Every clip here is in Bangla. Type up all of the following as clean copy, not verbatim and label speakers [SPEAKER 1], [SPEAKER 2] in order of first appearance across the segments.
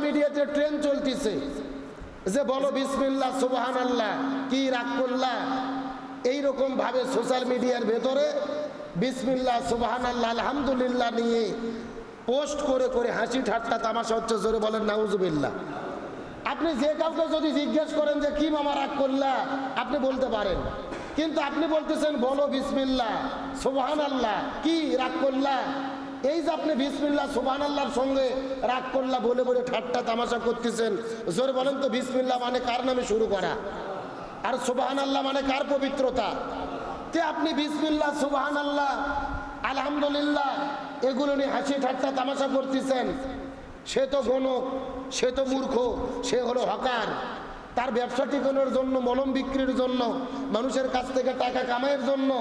[SPEAKER 1] মিডিয়াতে ট্রেন চলতেছে যে বলো বিসমিল্লাহ সুবহানাল্লাহ, কি রাগ করলা, এইরকম ভাবে সোশ্যাল মিডিয়ার ভেতরে বিসমিল্লাহ সুবহানাল্লাহ আলহামদুলিল্লাহ নিয়ে পোস্ট করে করে হাসি ঠাট্টা তামাশা হচ্ছে। জোরে বলেন নাউজুবিল্লাহ। আপনি যে কাউকে যদি জিজ্ঞেস করেন যে কি মামা রাগ করলা, আপনি বলতে পারেন, কিন্তু আপনি বলতেছেন বলো বিসমিল্লাহ সুবহানাল্লাহ, কি রাগ করলা। এই যে আপনি বিসমিল্লাহ সুবহানাল্লাহর সঙ্গে রাগ করলা বলে বলে ঠাট্টা তামাশা করতেছেন, জোরে বলেন তো বিসমিল্লাহ মানে কার নামে শুরু করা, আর সুবহানাল্লাহ মানে কার পবিত্রতা। তে আপনি বিসমিল্লাহ সুবহানাল্লাহ আলহামদুলিল্লাহ এগুলো নিয়ে হাসি ঠাট্টা তামাশা করতেছেন। সে তো গণক, সে তো মূর্খ, সে হলো হকার। তার ব্যবসা টিকানোর জন্য, মলম বিক্রির জন্য, মানুষের কাছ থেকে টাকা কামাইয়ের জন্য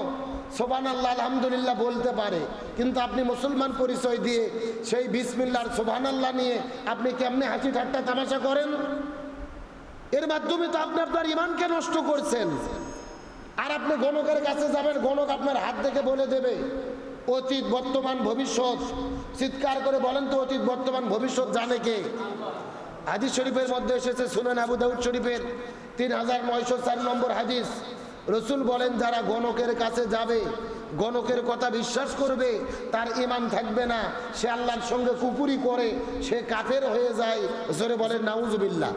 [SPEAKER 1] সুবহানাল্লাহ আলহামদুলিল্লাহ বলতে পারে, কিন্তু আপনি মুসলমান পরিচয় দিয়ে সেই বিসমিল্লাহ সুবহানাল্লাহ নিয়ে আপনি কেমনে হাসি ঠাট্টা তামাশা করেন? এর মাধ্যমে তো আপনি আপনার ঈমানকে নষ্ট করছেন। আর আপনি গণকের কাছে যাবেন, গণক আপনার হাত থেকে বলে দেবে অতীত বর্তমান ভবিষ্যৎ। চিৎকার করে বলেন তো অতীত বর্তমান ভবিষ্যৎ জানে কে? হাদিস শরীফের মধ্যে এসেছে, সুনান আবু দাউদ শরীফের 3904 নম্বর হাদিস, রসুল বলেন যারা গণকের কাছে যাবে, গণকের কথা বিশ্বাস করবে, তার ঈমান থাকবে না, সে আল্লাহর সঙ্গে কুফরি করে, সে কাফের হয়ে যায়। জোরে বলেন নাউজুবিল্লাহ।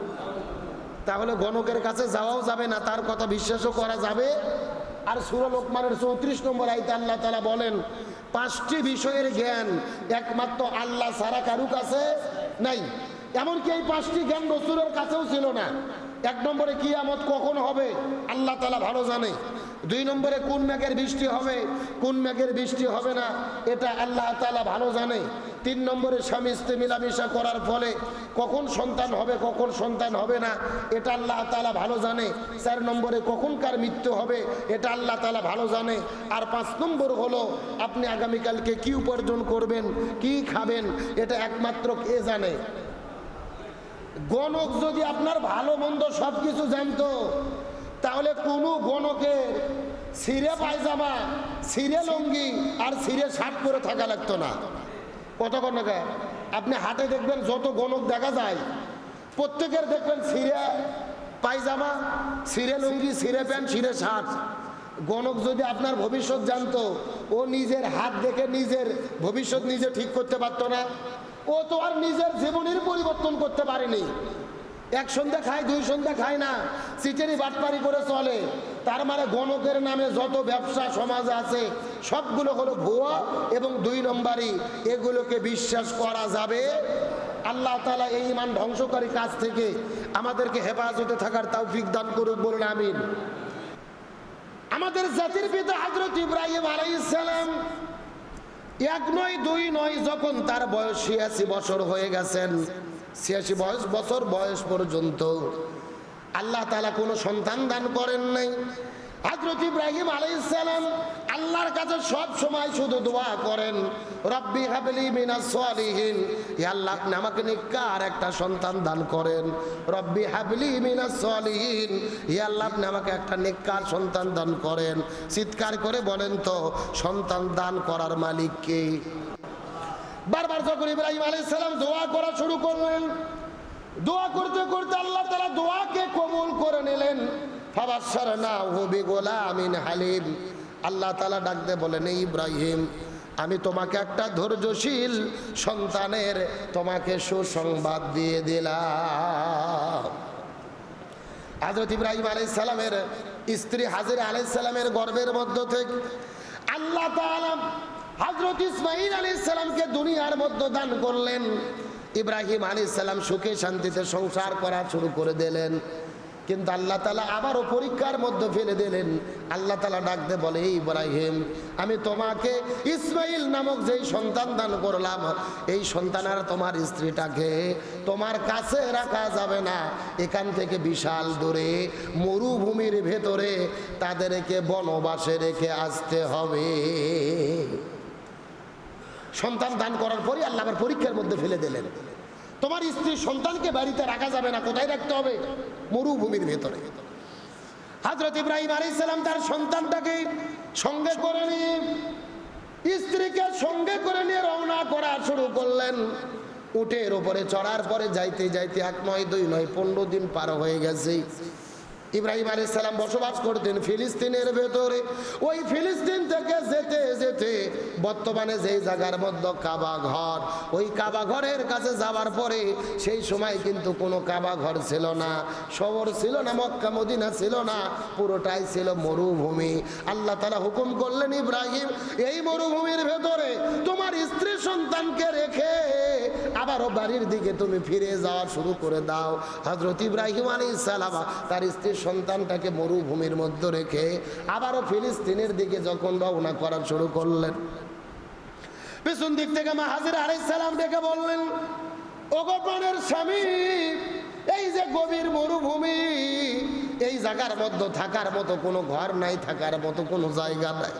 [SPEAKER 1] তাহলে গণকের কাছে যাওয়াও যাবে না, তার কথা বিশ্বাসও করা যাবে। আর সূরা লোকমানের 34 নম্বর আয়াতে আল্লাহ তাআলা বলেন 5টি বিষয়ের জ্ঞান একমাত্র আল্লাহ ছাড়া কারো কাছে নাই। এমনকি এই 5টি জ্ঞান রাসূলের কাছেও ছিল না। 1 নম্বরে কিয়ামত কখন হবে আল্লাহ তাআলা ভালো জানে। 2 নম্বরে কোন মেঘের বৃষ্টি হবে, কোন মেঘের বৃষ্টি হবে না, এটা আল্লাহ তাআলা ভালো জানে। 3 নম্বরে স্বামী স্ত্রী মিলামিশা করার ফলে কখন সন্তান হবে, কখন সন্তান হবে না, এটা আল্লাহ তাআলা ভালো জানে। 4 নম্বরে কখনকার মৃত্যু হবে, এটা আল্লাহ তাআলা ভালো জানে। আর 5 নম্বর হলো আপনি আগামীকালকে কি উপার্জন করবেন, কি খাবেন, এটা একমাত্র কে জানে? গণক যদি আপনার ভালো মন্দ সব কিছু জানতো, তাহলে কোনো গণকের ছিঁড়ে পায়জামা, ছিঁড়ে লুঙ্গি আর ছিঁড়ে শার্ট পরে থাকা লাগতো না। কত গণক আপনি হাটে দেখবেন, যত গণক দেখা যায় প্রত্যেকের দেখবেন ছিঁড়ে পায়জামা, ছিঁড়ে লুঙ্গি, ছিঁড়ে প্যান্ট, ছিঁড়ে শার্ট। গণক যদি আপনার ভবিষ্যৎ জানতো, ও নিজের হাত দেখে নিজের ভবিষ্যৎ নিজে ঠিক করতে পারতো না। ও তো আর নিজের জীবনের পরিবর্তন করতে পারেনি। 1 সন্ধ্যা খায়, 2 সন্ধ্যা খায় না, চিটেরি বাটপারি করে চলে। তার মানে গণকের নামে যত ব্যবসা সমাজে আছে সবগুলো হলো ভুয়া এবং 2 নম্বরই। এগুলোকে বিশ্বাস করা যাবে। আল্লাহ তাআলা এই ঈমান ধ্বংসকারী কাজ থেকে আমাদেরকে হেফাজতে থাকার তৌফিক দান করুক, বলুন আমিন। আমাদের জাতির পিতা হযরত ইব্রাহিম আলাইহিস সালাম 1 নয় 2 নয়, যখন তার বয়স 86 বছর হয়ে গেছেন, 86 বছর বয়স পর্যন্ত আল্লাহ তাআলা কোনো সন্তান দান করেন নাই। হযরত ইব্রাহিম আলাইহিস সালাম আল্লাহর কাছে সব সময় শুধু দোয়া করেন, রব্বি হাবলি মিনাস সলিহিন, হে আল্লাহ আপনি আমাকে নেককার একটা সন্তান দান করেন। রব্বি হাবলি মিনাস সলিহিন, হে আল্লাহ আপনি আমাকে একটা নেককার সন্তান দান করেন। চিৎকার করে বলেন তো সন্তান দান করার মালিক কে? বারবার যখন ইব্রাহিম আলাইহিস সালাম দোয়া করা শুরু করলেন, দোয়া করতে করতে আল্লাহ তাআলা দোয়াকে কবুল করে নিলেন। ফাবাশশারনাহু বিগুলামিন হালিম। আল্লাহ তাআলা ডাক দিয়ে বলেন, এই ইব্রাহিম আমি তোমাকে একটা ধৈর্যশীল সন্তানের তোমাকে সুসংবাদ দিয়ে দিলাম। হযরত ইব্রাহিম আলাইহিস সালামের স্ত্রী হাজেরা আলাইহিস সালামের গর্ভের মধ্য থেকে আল্লাহ তাআলা হযরত ইসমাঈল আলাইহিস সালামকে দুনিয়ার মধ্যে দান করলেন। ইব্রাহিম আলাইহিস সালাম সুখে শান্তিতে সংসার করা শুরু করে দিলেন। কিন্তু আল্লাহ তাআলা আবারও পরীক্ষার মধ্যে ফেলে দিলেন। আল্লাহ তাআলা ডাক দিয়ে বলে, এই ইব্রাহিম আমি তোমাকে ইসমাঈল নামক যেই সন্তান দান করলাম, এই সন্তান আর তোমার স্ত্রীটাকে তোমার কাছে রাখা যাবে না। এখান থেকে বিশাল দূরে মরুভূমির ভেতরে তাদেরকে বনবাসে রেখে আসতে হবে। সন্তান দান করার পরই আল্লাহ আবার পরীক্ষার মধ্যে ফেলে দিলেন। তোমার স্ত্রী সন্তানকে বাড়িতে রাখা যাবে না, কোথায় রাখতে হবে? মরুভূমির ভেতরে। হযরত ইব্রাহিম আলাইহিস সালাম তার সন্তানটাকে সঙ্গে করে নিয়ে, স্ত্রীকে সঙ্গে করে নিয়ে রওনা করা শুরু করলেন। উটের ওপরে চড়ার পরে যাইতে যাইতে 1 নয় 2 নয় 15 দিন পার হয়ে গেছে। ইব্রাহিম আলাইহিস সালাম বসবাস করতেন ফিলিস্তিনের ভেতরে। ওই ফিলিস্তিন থেকে যেতে যেতে বর্তমানে যেই জায়গার মধ্যে কাবা ঘর, ওই কাবা ঘরের কাছে যাওয়ার পরে সেই সময় কিন্তু কোনো কাবা ঘর ছিল না, শহর ছিল না, মক্কা মদিনা ছিল না, পুরোটাই ছিল মরুভূমি। আল্লাহ তাআলা হুকুম করলেন, ইব্রাহিম এই মরুভূমির ভেতরে তোমার স্ত্রী সন্তানকে রেখে আবারও বাড়ির দিকে তুমি ফিরে যাওয়া শুরু করে দাও। হযরত ইব্রাহিম আলাইহিস সালাম তার স্ত্রী সন্তানটাকে মরুভূমির মধ্যে রেখে আবারও ফিলিস্তিনের দিকে যখন রওনা করা শুরু করলেন, পেছন দিক থেকে মা হাজেরা আলাইহিস সালাম ডেকে বললেন, ওগো প্রাণের স্বামী, এই যে গভীর মরুভূমি, এই জায়গার মধ্যে থাকার মতো কোনো ঘর নাই, থাকার মতো কোনো জায়গা নাই,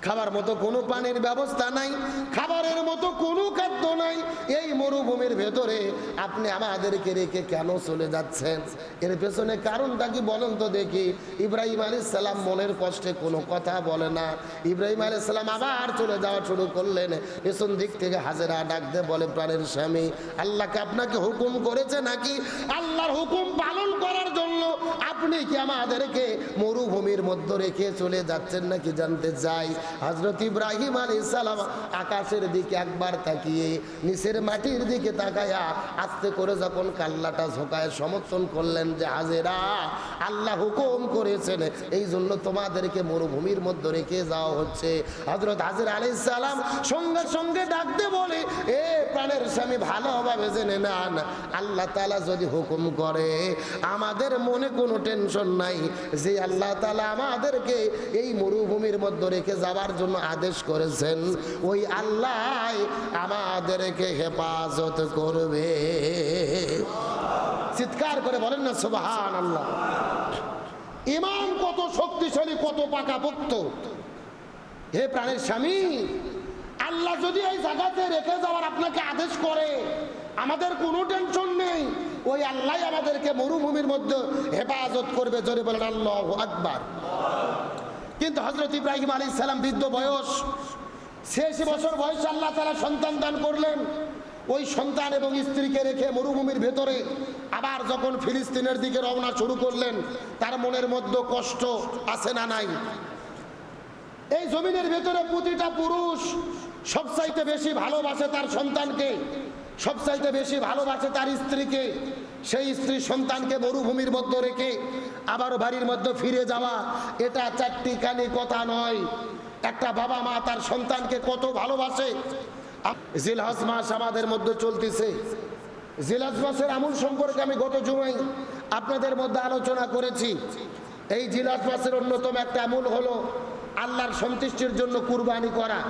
[SPEAKER 1] খাবার মতো কোনো পানির ব্যবস্থা নাই, খাবারের মতো কোনো খাদ্য নাই। এই মরুভূমির ভেতরে আপনি আমাদেরকে রেখে কেন চলে যাচ্ছেন? এর পেছনে কারণটা কি বলেন তো দেখি। ইব্রাহিম আলাইহিস সালাম মনের কষ্টে কোনো কথা বলে না। ইব্রাহিম আলাইহিস সালাম আবার চলে যাওয়া শুরু করলেন। পেছন দিক থেকে হাজেরা ডাক দিয়ে বলে, প্রাণের স্বামী, আল্লাহকে আপনাকে হুকুম করেছে নাকি? আল্লাহর হুকুম পালন করার জন্য আপনি কি আমাদেরকে মরুভূমির মধ্যে রেখে চলে যাচ্ছেন নাকি জানতে চাই। হযরত ইব্রাহিম আলাইহিস সালাম আকাশের দিকে একবার তাকিয়ে নিচের মাটির দিকে তাকায়া আস্তে করে যখন কাল্লাটা ঝোঁকায় সমর্থন করলেন যে, হাজেরা, আল্লাহ হুকুম করেছেন, এই জন্য তোমাদেরকে মরুভূমির মধ্যে রেখে যাওয়া হচ্ছে। হযরত হাজেরা আলাইহিস সালাম সঙ্গে সঙ্গে ডাকতে বলে, এ প্রাণের স্বামী, ভালোভাবে জেনে নেন, আল্লাহ তাআলা যদি হুকুম করে আমাদের মনে কোনো টেনশন নাই, যে আল্লাহ তাআলা আমাদেরকে এই মরুভূমির মধ্যে রেখে যাওয়ার জন্য আদেশ করেছেন, ওই আল্লাহ আমাদেরকে হেফাজত করবে। চিৎকার করে বলেন না সুবহানাল্লাহ। ইমান কত শক্তিশালী, কত পাকাপোক্ত। হে প্রাণের স্বামী, আল্লাহ যদি এই জায়গাতে রেখে যাওয়ার আপনাকে আদেশ করে, আমাদের কোনো টেনশন নেই, ওই আল্লাহ আমাদেরকে মরুভূমির মধ্যে হেফাজত করবে। জোরে বলেন আল্লাহু আকবার। কিন্তু হযরত ইব্রাহিম আলাইহিস সালাম বৃদ্ধ বয়স, 86 বছর বয়সে আল্লাহ তাআলা সন্তান দান করলেন। ওই সন্তান এবং স্ত্রীকে রেখে মরুভূমির ভেতরে আবার যখন ফিলিস্তিনের দিকে রওনা শুরু করলেন, তার মনের মধ্যে কষ্ট আছে না নাই? এই জমিনের ভেতরে প্রতিটা পুরুষ সবচাইতে বেশি ভালোবাসে তার সন্তানকে, সবচাইতে বেশি ভালোবাসে তার স্ত্রীকে। সেই স্ত্রী সন্তানকে মরুভূমির মধ্যে রেখে আবার বাড়ির মধ্যে ফিরে যাওয়া, এটা চারটিখানি কথা নয়। একটা বাবা মা তার সন্তানকে কত ভালোবাসে। জিলহজ মাস আমাদের মধ্যে চলতেছে। জিলহজ মাসের আমল সম্পর্কে আমি গত জুমায় আপনাদের মধ্যে আলোচনা করেছি। এই জিলহজ মাসের অন্যতম একটা আমল হলো আল্লাহর সন্তুষ্টির জন্য কুরবানি করা।